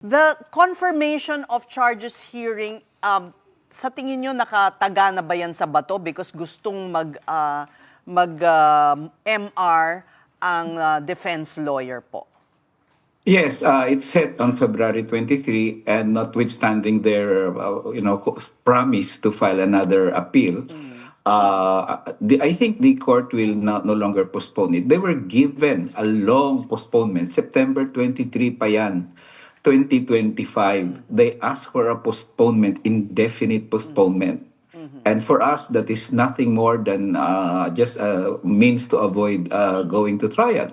The confirmation of charges hearing, sa tingin nyo nakataga na ba yan sa bato because gustong MR ang defense lawyer po? Yes, it's set on February 23, and notwithstanding their, promise to file another appeal, I think the court will no longer postpone it. They were given a long postponement. September 23 pa yan, 2025. They asked for a postponement, indefinite postponement. And for us, that is nothing more than just a means to avoid going to trial.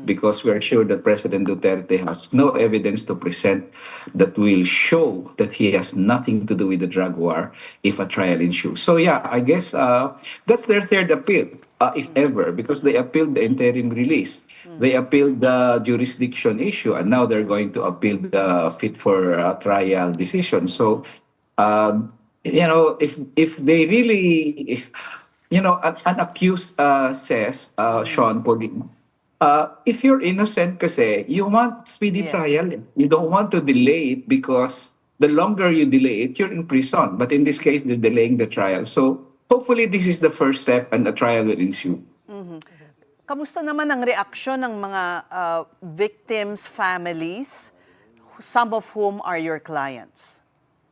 Because we are sure that President Duterte has no evidence to present that will show that he has nothing to do with the drug war if a trial ensues. So yeah, I guess that's their third appeal, if ever, because they appealed the interim release. They appealed the jurisdiction issue, and now they're going to appeal the fit for trial decision. So, if they really, an accused says, Sean Pauline, if you're innocent kasi, you want speedy trial. You don't want to delay it because the longer you delay it, you're in prison. But in this case, they're delaying the trial. So hopefully this is the first step and the trial will ensue. Kamusta naman ang reaksyon ng mga victims' families, some of whom are your clients?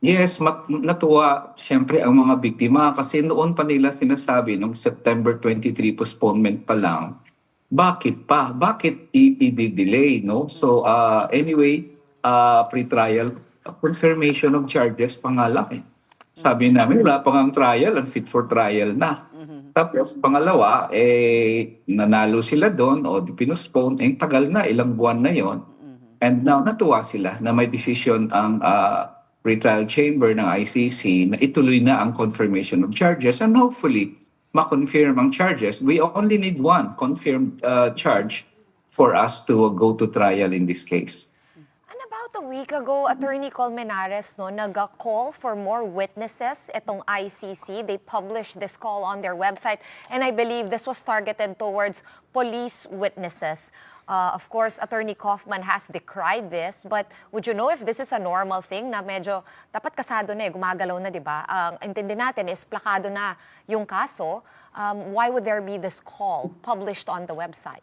Yes, natuwa siyempre ang mga biktima kasi noon pa nila sinasabi nung September 23 postponement pa lang, bakit pa? Bakit i-delay, no? So anyway, pre-trial confirmation of charges pa nga lang eh. Sabi namin, wala pa ngang trial, unfit for trial na. Tapos pangalawa, nanalo sila doon o pinospone, tagal na, ilang buwan na yon. And now natuwa sila na may decision ang pre-trial chamber ng ICC na ituloy na ang confirmation of charges, and hopefully ma-confirm ang charges. We only need one confirmed charge for us to go to trial in this case. And about a week ago, Attorney Colmenares, nag-call for more witnesses itong ICC. They published this call on their website, and I believe this was targeted towards police witnesses. Of course, Attorney Kaufman has decried this, but would you know if this is a normal thing na medyo dapat kasado na gumagalaw na, di ba? Ang intindi natin is plakado na yung kaso. Why would there be this call published on the website?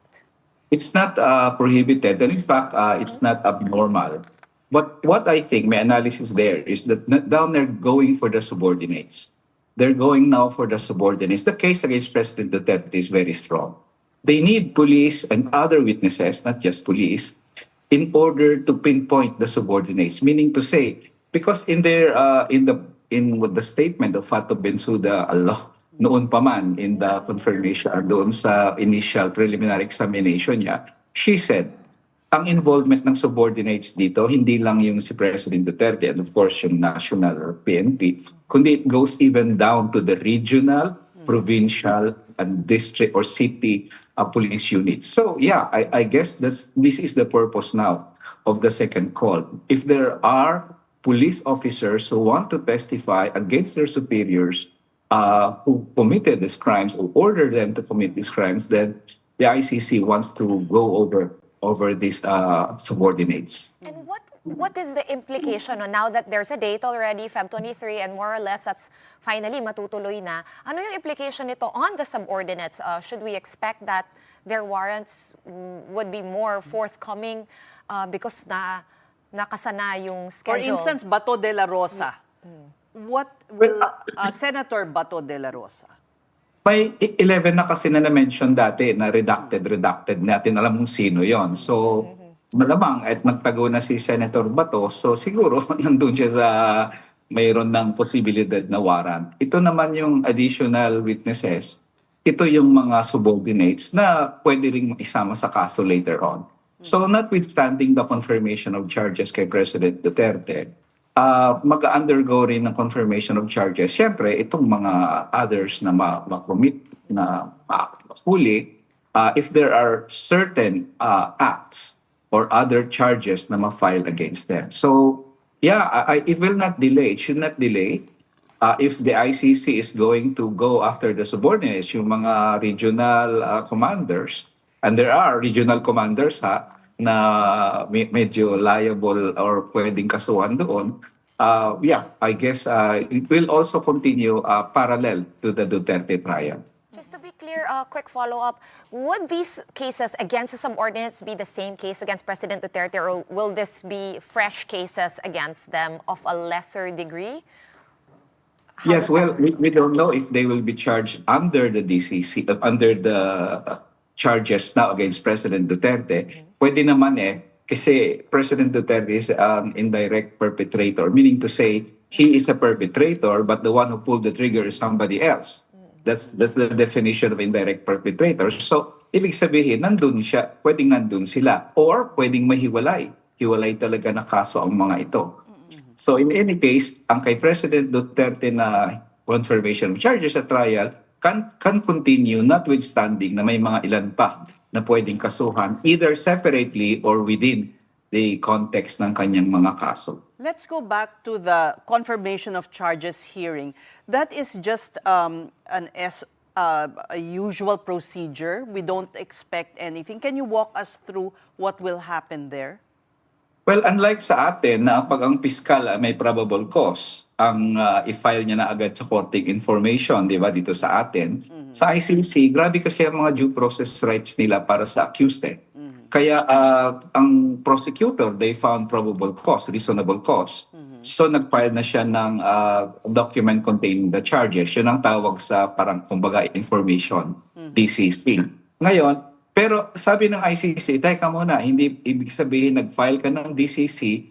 It's not prohibited, and in fact, it's not abnormal. But what I think, my analysis there is that down there going for the subordinates. They're going now for the subordinates. The case against President Duterte is very strong. They need police and other witnesses, not just police, in order to pinpoint the subordinates. Meaning to say, because in their in the statement of Fatou Bensouda Allah noon pa man in the confirmation doon sa initial preliminary examination niya, she said, ang involvement ng subordinates dito, hindi lang yung si President Duterte and of course yung national or PNP, kundi it goes even down to the regional, provincial, and district or city police units. So yeah, I guess this is the purpose now of the second call. If there are police officers who want to testify against their superiors who committed these crimes or order them to commit these crimes, then the ICC wants to go over these subordinates. And what is the implication now that there's a date already, Feb 23, and more or less that's finally matutuloy na? Ano yung implication nito on the subordinates? Should we expect that their warrants would be more forthcoming because nakasana yung For schedule? instance, Bato de la Rosa. What will Senator Bato de la Rosa? May 11 na kasi na na-mention dati na redacted natin alam kung sino yon. So malamang at magtago na si Senator Bato, so siguro nandun siya sa mayroon ng posibilidad na warrant. Ito naman yung additional witnesses. Ito yung mga subordinates na pwede ring isama sa kaso later on. So notwithstanding the confirmation of charges kay President Duterte, mag-undergo rin ng confirmation of charges. Siyempre, itong mga others na ma-commit na fully, if there are certain acts or other charges na ma-file against them. So, yeah, it will not delay. It should not delay. If the ICC is going to go after the subordinates, yung mga regional commanders, and there are regional commanders, medyo liable or pwedeng kasuhan doon, I guess it will also continue parallel to the Duterte trial. Just to be clear, a quick follow-up. Would these cases against the subordinates be the same case against President Duterte, or will this be fresh cases against them of a lesser degree? How Yes, does that well, work? we don't know if they will be charged under the DCC, under the charges now against President Duterte. Pwede naman kasi President Duterte is an indirect perpetrator, meaning to say he is a perpetrator, but the one who pulled the trigger is somebody else. That's the definition of indirect perpetrator. So, ibig sabihin, nandun siya, pwedeng nandun sila, or pwedeng mahiwalay. Hiwalay talaga na kaso ang mga ito. So in any case, ang kay President Duterte na confirmation of charges at trial can continue notwithstanding na may mga ilan pa na pwedeng kasuhan either separately or within the context ng kanyang mga kaso. Let's go back to the confirmation of charges hearing. That is just a usual procedure. We don't expect anything. Can you walk us through what will happen there? Well, unlike sa atin na pag ang piskal may probable cause, ang i-file niya na agad sa korting information, di ba, dito sa atin. Sa ICC, grabe kasi ang mga due process rights nila para sa accused. Kaya ang prosecutor, they found probable cause, reasonable cause. So nag-file na siya ng document containing the charges. Yun ang tawag sa parang kumbaga information, DCC. Ngayon, pero sabi ng ICC, teka muna, hindi ibig sabihin nag-file ka ng DCC,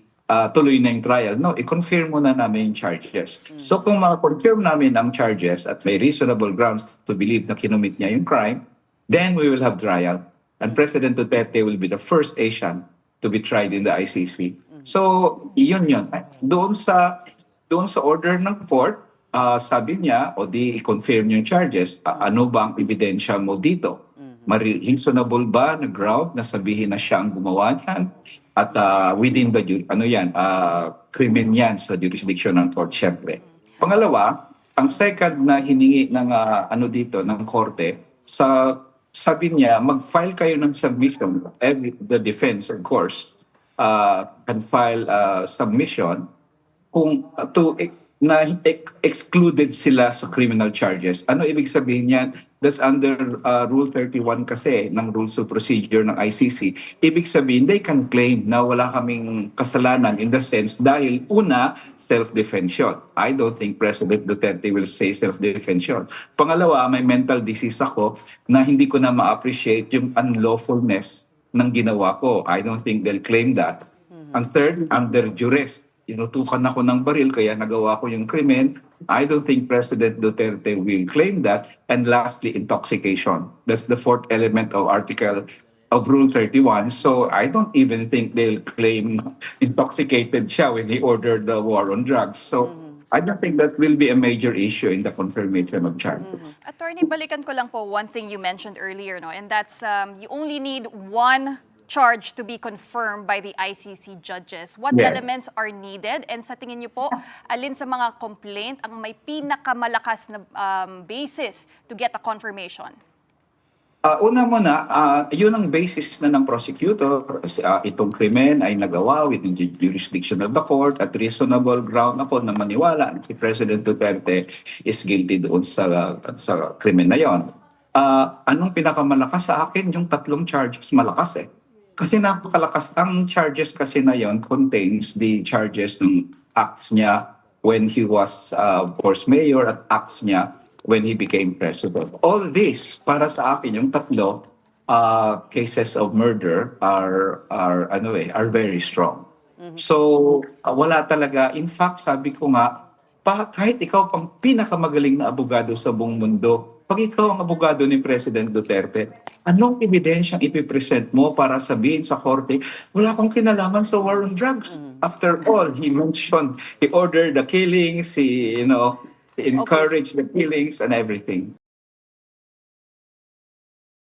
tuloy na yung trial. No, i-confirm muna namin yung charges. So kung ma-confirm namin ang charges at may reasonable grounds to believe na kinumit niya yung crime, then we will have trial. And President Duterte will be the first Asian to be tried in the ICC. So, yun. Doon sa order ng court, sabi niya, o di i-confirm yung charges, ano ba ang ebidensya mo dito? Reasonable ba na ground na sabihin na siya ang gumawa niyan? At within the, crimen yan sa jurisdiction ng court, syempre. Pangalawa, ang second na hiningi ng ng korte, sabi niya, mag-file kayo ng submission. The defense, of course, can file submission kung excluded sila sa criminal charges. Ano ibig sabihin niyan? That's under Rule 31 kasi ng Rules of Procedure ng ICC. Ibig sabihin, they can claim na wala kaming kasalanan in the sense dahil una, self-defense yun. I don't think President Duterte will say self-defense yun. Pangalawa, may mental disease ako na hindi ko na ma-appreciate yung unlawfulness ng ginawa ko. I don't think they'll claim that. Ang third, under duress. Inutukan ako ng baril kaya nagawa ko yung krimen. I don't think President Duterte will claim that. And lastly, intoxication. That's the fourth element of Rule 31. So I don't even think they'll claim intoxicated siya when he ordered the war on drugs. So I don't think that will be a major issue in the confirmation of charges. Attorney, balikan ko lang po one thing you mentioned earlier, no? And that's you only need one charge to be confirmed by the ICC judges. What Yeah. elements are needed? And sa tingin niyo po, alin sa mga complaint ang may pinakamalakas na basis to get a confirmation? Una muna, yun ang basis na ng prosecutor. Itong krimen ay nagawa within the jurisdiction of the court at reasonable ground ako na maniwala si President Duterte is guilty doon sa krimen na yon. Anong pinakamalakas sa akin? Yung tatlong charges malakas Kasi napakalakas. Ang charges kasi na yon contains the charges ng acts niya when he was, of course, mayor at acts niya when he became president. All this, para sa akin, yung tatlo cases of murder are very strong. So, wala talaga. In fact, sabi ko nga, kahit ikaw pang pinakamagaling na abogado sa buong mundo, pag ikaw ang abogado ni President Duterte, anong ebidensyang ipipresent mo para sabihin sa korte, wala akong kinalaman sa war on drugs. After all, he ordered the killings, he encouraged the killings and everything.